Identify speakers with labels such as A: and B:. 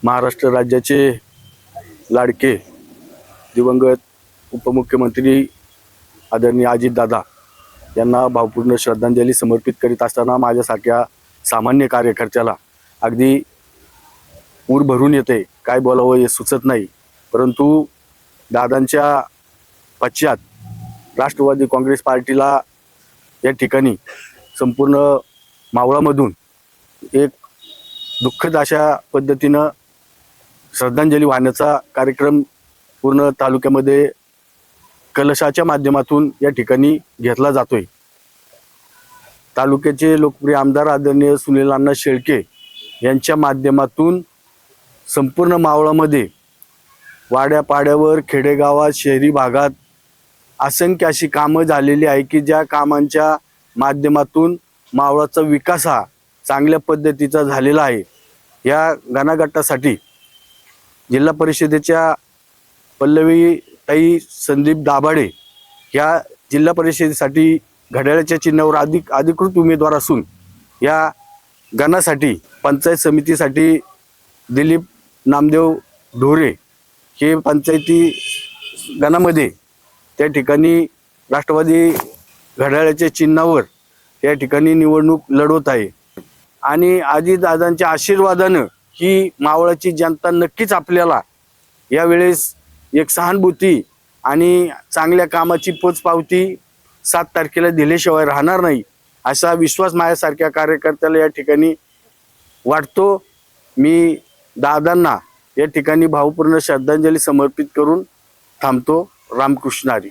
A: महाराष्ट्र राज्याचे लाडके दिवंगत उपमुख्यमंत्री आदरणीय अजितदादा यांना भावपूर्ण श्रद्धांजली समर्पित करीत असताना माझ्यासारख्या सामान्य कार्यकर्त्याला अगदी ऊर भरून येते, काय बोलावं हे सुचत नाही। परंतु दादांच्या पश्चात राष्ट्रवादी काँग्रेस पार्टीला या ठिकाणी संपूर्ण मावळामधून एक दुःखद अशा पद्धतीनं श्रद्धांजली वाहण्याचा कार्यक्रम पूर्ण तालुक्यामध्ये कलशाच्या माध्यमातून या ठिकाणी घेतला जातोय। तालुक्याचे लोकप्रिय आमदार आदरणीय सुनील अण्णा शेळके यांच्या माध्यमातून संपूर्ण मावळामध्ये वाड्यापाड्यावर खेडेगावात शहरी भागात असंख्य अशी कामं झालेली आहे की ज्या कामांच्या माध्यमातून मावळाचा विकास हा चांगल्या पद्धतीचा झालेला आहे। या घनागटासाठी जिल्हा परिषदेच्या पल्लवी ताई संदीप दाभाडे या जिल्हा परिषदेसाठी घड्याळाच्या चिन्हावर अधिकृत उमेदवार असून या गणासाठी पंचायत समितीसाठी दिलीप नामदेव ढोरे हे पंचायती गणामध्ये त्या ठिकाणी राष्ट्रवादी घड्याळाच्या चिन्हावर त्या ठिकाणी निवडणूक लढवत आहे। आणि अजितदादांच्या आशीर्वादानं ही मावळाची जनता नक्कीच आपल्याला यावेळेस एक सहानुभूती आणि चांगल्या कामाची पोचपावती 7 तारखेला दिल्याशिवाय राहणार नाही असा विश्वास माझ्यासारख्या कार्यकर्त्याला या ठिकाणी वाटतो। मी दादांना या ठिकाणी भावपूर्ण श्रद्धांजली समर्पित करून थांबतो। रामकृष्ण हरी।